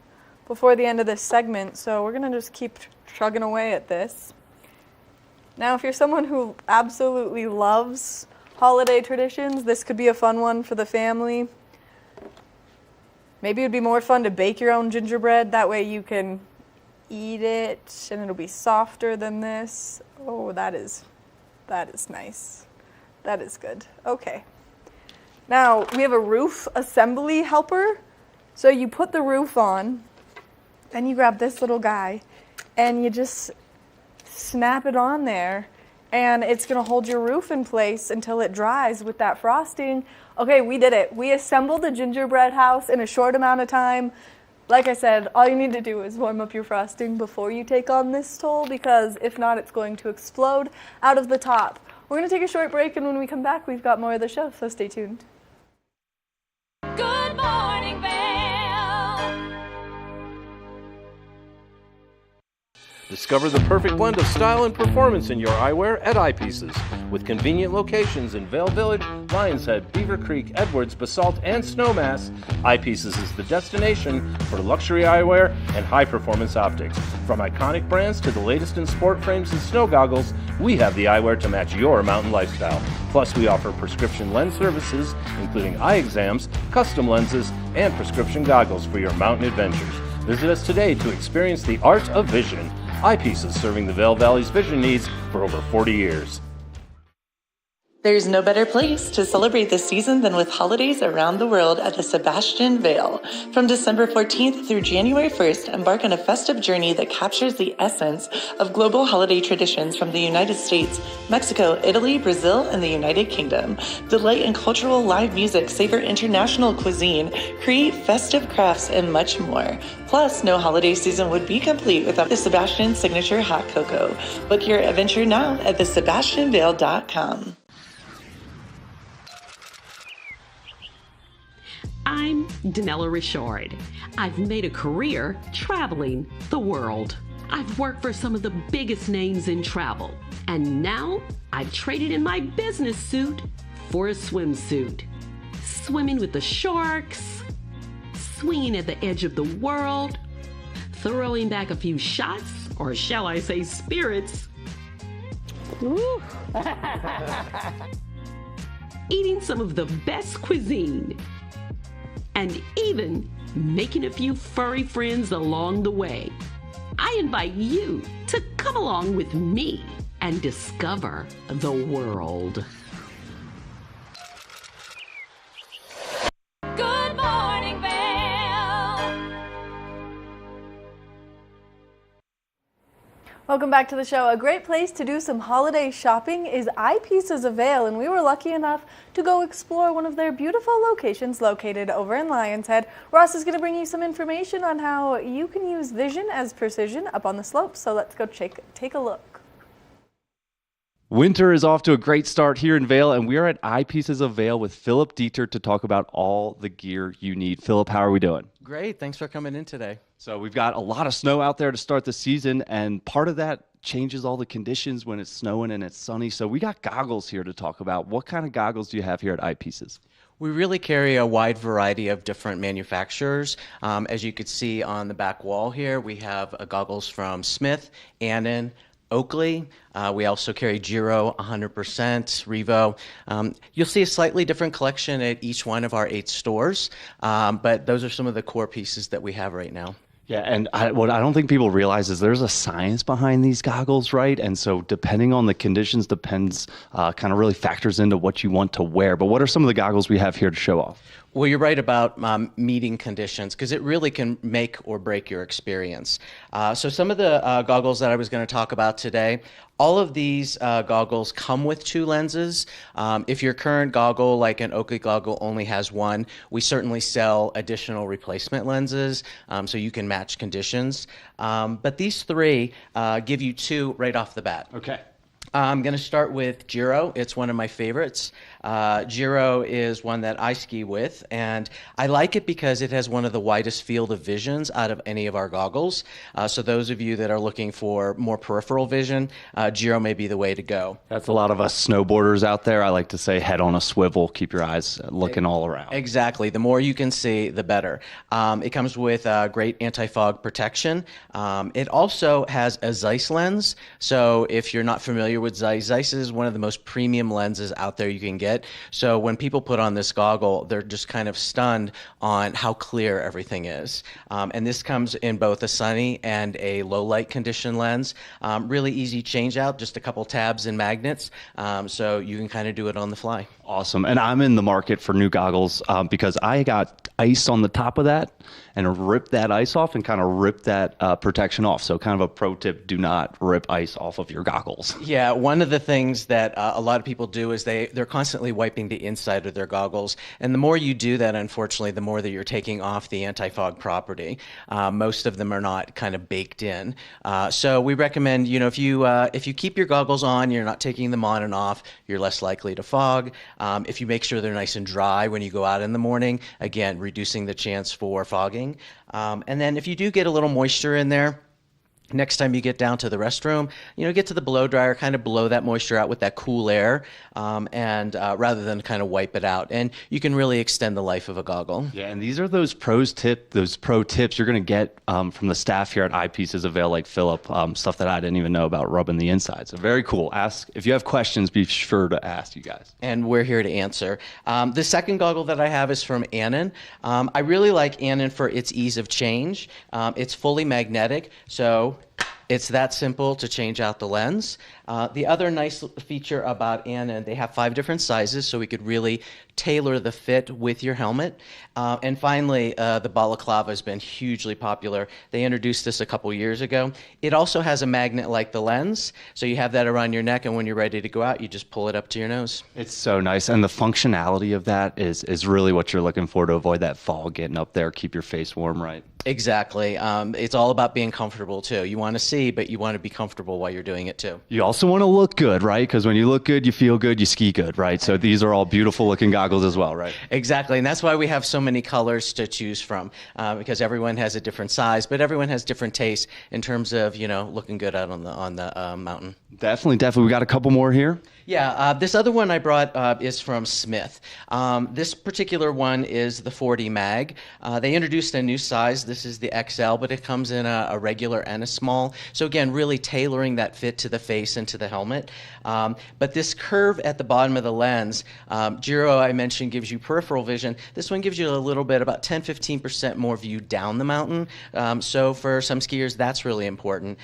before the end of this segment. So we're going to just keep chugging away at this. Now, if you're someone who absolutely loves holiday traditions, this could be a fun one for the family. Maybe it would be more fun to bake your own gingerbread. That way you can eat it and it'll be softer than this. Oh, that is nice. That is good. Okay. Now, we have a roof assembly helper. So you put the roof on, then you grab this little guy, and you just snap it on there, and it's going to hold your roof in place until it dries with that frosting. Okay, we did it. We assembled a gingerbread house in a short amount of time. Like I said, all you need to do is warm up your frosting before you take on this toll, because if not, it's going to explode out of the top. We're going to take a short break, and when we come back, we've got more of the show, so stay tuned. Good morning, Vail. Discover the perfect blend of style and performance in your eyewear at Eyepieces. With convenient locations in Vail Village, Lions Head, Beaver Creek, Edwards, Basalt, and Snowmass, Eyepieces is the destination for luxury eyewear and high-performance optics. From iconic brands to the latest in sport frames and snow goggles, we have the eyewear to match your mountain lifestyle. Plus, we offer prescription lens services, including eye exams, custom lenses, and prescription goggles for your mountain adventures. Visit us today to experience the art of vision. Eyepieces, serving the Vail Valley's vision needs for over 40 years. There's no better place to celebrate this season than with holidays around the world at the Sebastian Vail. From December 14th through January 1st, embark on a festive journey that captures the essence of global holiday traditions from the United States, Mexico, Italy, Brazil, and the United Kingdom. Delight in cultural live music, savor international cuisine, create festive crafts, and much more. Plus, no holiday season would be complete without the Sebastian Signature Hot Cocoa. Book your adventure now at thesebastianvail.com. I'm Danella Richard. I've made a career traveling the world. I've worked for some of the biggest names in travel, and now I've traded in my business suit for a swimsuit. Swimming with the sharks, swinging at the edge of the world, throwing back a few shots, or shall I say spirits. Woo. Eating some of the best cuisine, and even making a few furry friends along the way. I invite you to come along with me and discover the world. Good morning, Vail. Welcome back to the show. A great place to do some holiday shopping is Eyepieces of Vail, and we were lucky enough to go explore one of their beautiful locations located over in Lion's Head. Ross is going to bring you some information on how you can use vision as precision up on the slopes, so let's go take a look. Winter is off to a great start here in Vail, and we are at Eyepieces of Vail with Philip Dieter to talk about all the gear you need. Philip, how are we doing? Great. Thanks for coming in today. So we've got a lot of snow out there to start the season, and part of that changes all the conditions when it's snowing and it's sunny. So we got goggles here to talk about. What kind of goggles do you have here at Eyepieces? We really carry a wide variety of different manufacturers. As you could see on the back wall here, we have goggles from Smith, Annan, Oakley. We also carry Giro 100%, Revo. You'll see a slightly different collection at each one of our 8 stores, but those are some of the core pieces that we have right now. Yeah, and what I don't think people realize is there's a science behind these goggles, right? And so depending on the conditions kind of really factors into what you want to wear. But what are some of the goggles we have here to show off? Well, you're right about meeting conditions, because it really can make or break your experience. So some of the goggles that I was going to talk about today, all of these goggles come with 2 lenses. If your current goggle, like an Oakley goggle, only has 1, we certainly sell additional replacement lenses, so you can match conditions. But these 3 give you 2 right off the bat. Okay. I'm going to start with Giro. It's one of my favorites. Giro is one that I ski with, and I like it because it has one of the widest field of visions out of any of our goggles. So those of you that are looking for more peripheral vision, Giro may be the way to go. That's a lot of us snowboarders out there. I like to say head on a swivel, keep your eyes looking all around. Exactly. The more you can see, the better. It comes with great anti-fog protection. It also has a Zeiss lens. So if you're not familiar with Zeiss, Zeiss is one of the most premium lenses out there you can get. So when people put on this goggle, they're just kind of stunned on how clear everything is. And this comes in both a sunny and a low light condition lens. Really easy change out, just a couple tabs and magnets. So you can kind of do it on the fly. Awesome. And I'm in the market for new goggles because I got ice on the top of that and ripped that ice off and kind of ripped that protection off. So kind of a pro tip, do not rip ice off of your goggles. Yeah, one of the things that a lot of people do is they're constantly wiping the inside of their goggles. And the more you do that, unfortunately, the more that you're taking off the anti-fog property. Most of them are not kind of baked in. So we recommend, if you keep your goggles on, you're not taking them on and off, you're less likely to fog. If you make sure they're nice and dry when you go out in the morning, again, reducing the chance for fogging. And then if you do get a little moisture in there, next time you get down to the restroom, get to the blow dryer, kind of blow that moisture out with that cool air, and rather than kind of wipe it out. And you can really extend the life of a goggle. Yeah, and these are those pro tips you're going to get from the staff here at Eyepieces of Vail, like Philip, stuff that I didn't even know about rubbing the inside. So very cool. If you have questions, be sure to ask you guys. And we're here to answer. The second goggle that I have is from Annan. I really like Annan for its ease of change. It's fully magnetic, so It's that simple to change out the lens. The other nice feature about Anna, they have 5 different sizes, so we could really tailor the fit with your helmet. And finally, the balaclava has been hugely popular. They introduced this a couple years ago. It also has a magnet like the lens, so you have that around your neck, and when you're ready to go out, you just pull it up to your nose. It's so nice, and the functionality of that is really what you're looking for to avoid that fog getting up there, keep your face warm, right? Exactly. It's all about being comfortable, too. You want to see, but you want to be comfortable while you're doing it, too. You also want to look good, right? Because when you look good, you feel good, you ski good, right? So these are all beautiful looking goggles as well, right? Exactly, and that's why we have so many colors to choose from, because everyone has a different size, but everyone has different tastes in terms of, looking good out on the mountain. Definitely. We got a couple more here. Yeah, this other one I brought is from Smith. This particular one is the 40 mag. They introduced a new size. This is the XL, but it comes in a regular and a small. So again, really tailoring that fit to the face and to the helmet. But this curve at the bottom of the lens, Giro, I mentioned, gives you peripheral vision. This one gives you a little bit, about 10-15% more view down the mountain. So for some skiers, that's really important.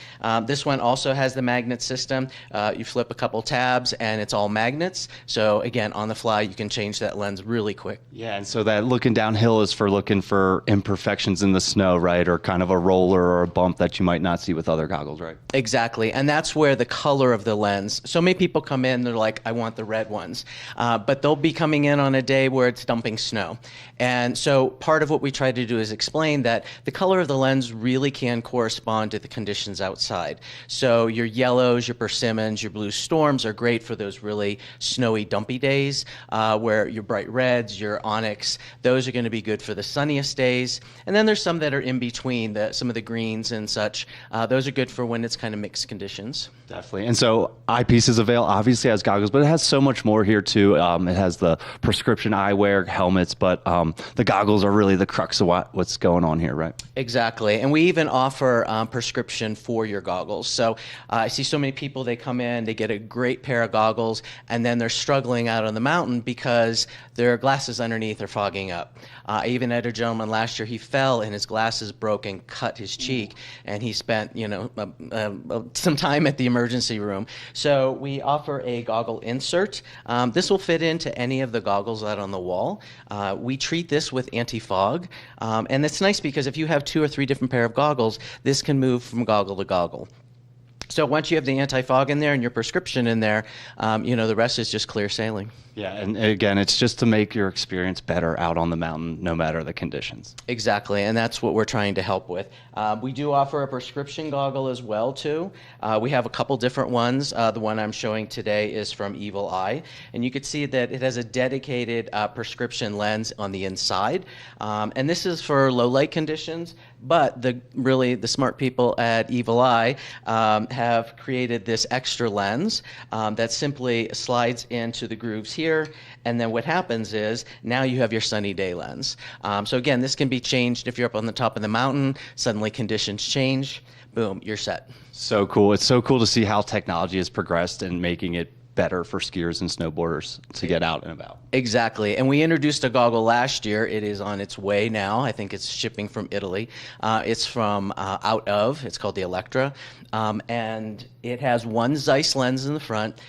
This one also has the magnet system. You flip a couple tabs and it's all magnets. So again, on the fly, you can change that lens really quick. Yeah, and so that looking downhill is for looking for imperfections in the snow, right? Or kind of a roller or a bump that you might not see with other goggles, right? Exactly, and that's where the color of the lens. So many people come in, they're like, I want the red ones. But they'll be coming in on a day where it's dumping snow. And so part of what we try to do is explain that the color of the lens really can correspond to the conditions outside. So your yellows, your persimmons, your blue storms are great for those really snowy, dumpy days, where your bright reds, your onyx, those are going to be good for the sunniest days. And then there's some that are in between, some of the greens and such. Those are good for when it's kind of mixed conditions. Definitely. And so Eyepieces of Vail obviously has goggles, but it has so much more here too. It has the prescription eyewear, helmets, but the goggles are really the crux of what's going on here, right? Exactly. And we even offer prescription for your goggles. So I see so many people, they come in, they get a great pair of goggles, and then they're struggling out on the mountain because their glasses underneath are fogging up. I even had a gentleman last year, he fell and his glasses broke and cut his cheek, and he spent, some time at the emergency room. So we offer a goggle insert. This will fit into any of the goggles out on the wall. We treat this with anti-fog, and it's nice because if you have 2 or 3 different pair of goggles, this can move from goggle to goggle. So once you have the anti-fog in there and your prescription in there, the rest is just clear sailing. Yeah, and again, it's just to make your experience better out on the mountain, no matter the conditions. Exactly, and that's what we're trying to help with. We do offer a prescription goggle as well, too. We have a couple different ones. The one I'm showing today is from Evil Eye, and you can see that it has a dedicated prescription lens on the inside, and this is for low light conditions. But the smart people at Evil Eye have created this extra lens that simply slides into the grooves here, and then what happens is now you have your sunny day lens. So again, this can be changed if you're up on the top of the mountain, suddenly conditions change, boom, you're set. So cool. It's so cool to see how technology has progressed and making it better for skiers and snowboarders to get out and about. Exactly. And we introduced a goggle last year. It is on its way now. I think it's shipping from Italy. It's from it's called the Electra. And it has one Zeiss lens in the front,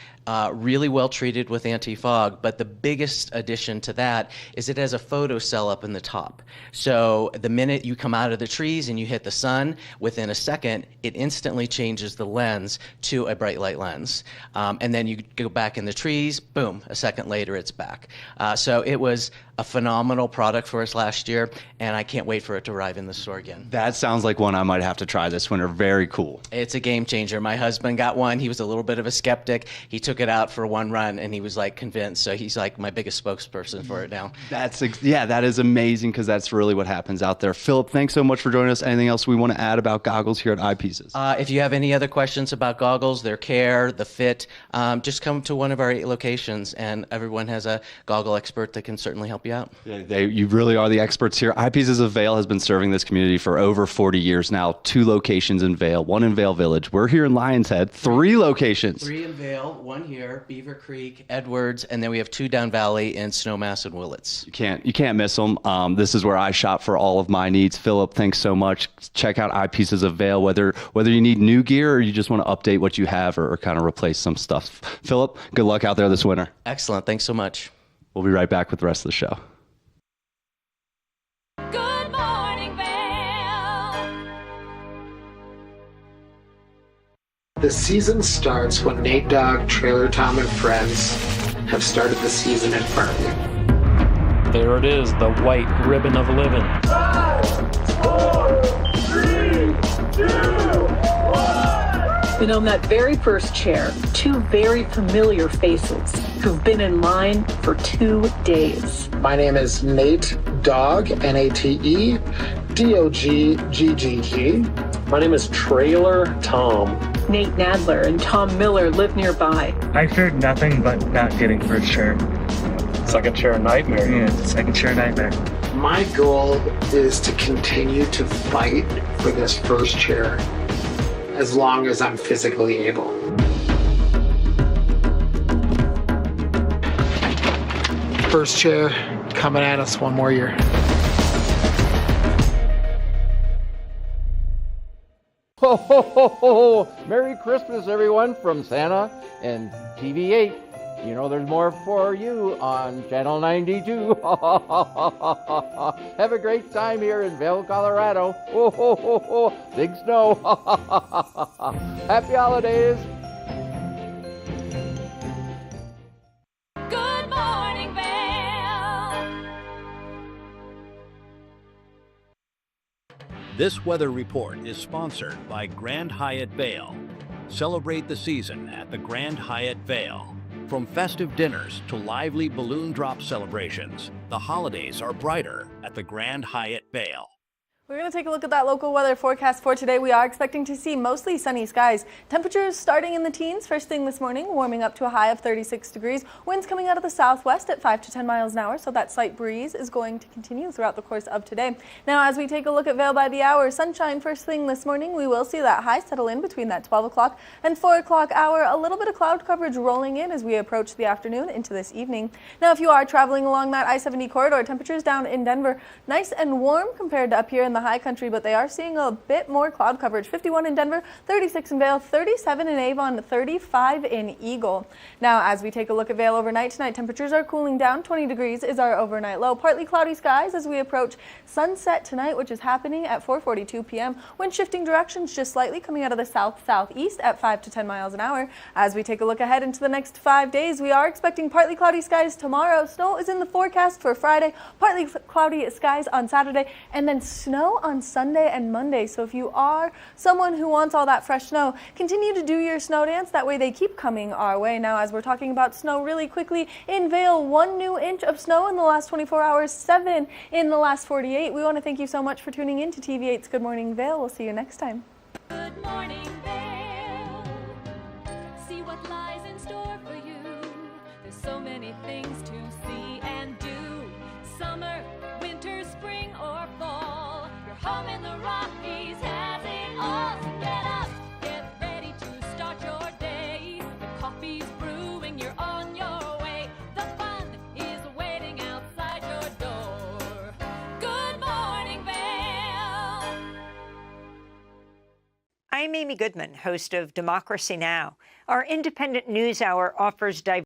really well treated with anti-fog, but the biggest addition to that is it has a photo cell up in the top. So the minute you come out of the trees and you hit the sun, within a second, it instantly changes the lens to a bright light lens. And then you go back in the trees, boom, a second later it's back. So it was a phenomenal product for us last year, and I can't wait for it to arrive in the store again. That sounds like one I might have to try this winter. Very cool. It's a game changer. My husband got one. He was a little bit of a skeptic. He took it out for one run, and he was like convinced. So he's like my biggest spokesperson for it now. That is amazing, because that's really what happens out there. Philip, thanks so much for joining us. Anything else we want to add about goggles here at Eyepieces? If you have any other questions about goggles, their care, the fit, just come to one of our 8 locations, and everyone has a goggle expert that can certainly help you you out. You really are the experts here. Eyepieces of Vail has been serving this community for over 40 years now. 2 locations in Vail, 1 in Vail Village. We're here in Lions Head, 3 locations. 3 in Vail, 1 here, Beaver Creek, Edwards, and then we have 2 down Valley in Snowmass and Willits. You can't miss them. This is where I shop for all of my needs. Philip, thanks so much. Check out Eyepieces of Vail, whether you need new gear or you just want to update what you have or kind of replace some stuff. Philip, good luck out there this winter. Excellent. Thanks so much. We'll be right back with the rest of the show. Good morning, Vail. The season starts when Nate Dogg, Trailer Tom, and friends have started the season at Farley. There it is, the white ribbon of living. 5, 4, 3, 2, 1. And on that very first chair, 2 very familiar faces who've been in line for 2 days. My name is Nate Dogg, Nate Dogg. My name is Trailer Tom. Nate Nadler and Tom Miller live nearby. I feared nothing but not getting first chair. Second chair nightmare. Yeah, second chair nightmare. My goal is to continue to fight for this first chair as long as I'm physically able. First chair coming at us one more year. Ho, ho, ho, ho. Merry Christmas, everyone, from Santa and TV8. You know there's more for you on Channel 92. Have a great time here in Vail, Colorado. Ho, ho, ho, ho. Big snow. Happy holidays. Good morning, Vail. This weather report is sponsored by Grand Hyatt Vail. Celebrate the season at the Grand Hyatt Vail. From festive dinners to lively balloon drop celebrations, the holidays are brighter at the Grand Hyatt Vail. We're going to take a look at that local weather forecast for today. We are expecting to see mostly sunny skies. Temperatures starting in the teens first thing this morning, warming up to a high of 36 degrees. Winds coming out of the southwest at 5 to 10 miles an hour, so that slight breeze is going to continue throughout the course of today. Now, as we take a look at Vail by the hour, sunshine first thing this morning. We will see that high settle in between that 12 o'clock and 4 o'clock hour. A little bit of cloud coverage rolling in as we approach the afternoon into this evening. Now, if you are traveling along that I-70 corridor, temperatures down in Denver, nice and warm compared to up here in the high country, but they are seeing a bit more cloud coverage. 51 in Denver, 36 in Vail, 37 in Avon, 35 in Eagle. Now, as we take a look at Vail overnight tonight, temperatures are cooling down. 20 degrees is our overnight low. Partly cloudy skies as we approach sunset tonight, which is happening at 4:42 p.m. Wind shifting directions just slightly, coming out of the south-southeast at 5 to 10 miles an hour. As we take a look ahead into the next 5 days, we are expecting partly cloudy skies tomorrow. Snow is in the forecast for Friday, partly cloudy skies on Saturday, and then snow on Sunday and Monday. So if you are someone who wants all that fresh snow, continue to do your snow dance. That way they keep coming our way. Now, as we're talking about snow really quickly, in Vail, 1 new inch of snow in the last 24 hours, 7 in the last 48. We want to thank you so much for tuning in to TV8's Good Morning Vail. We'll see you next time. Good morning, Vail. See what lies in store for you. There's so many things to see and do. Summer, winter, spring, or fall. Your home in the Rockies has it all. So get up, get ready to start your day. The coffee's brewing, you're on your way. The fun is waiting outside your door. Good morning, Vail. I'm Amy Goodman, host of Democracy Now! Our independent news hour offers diverse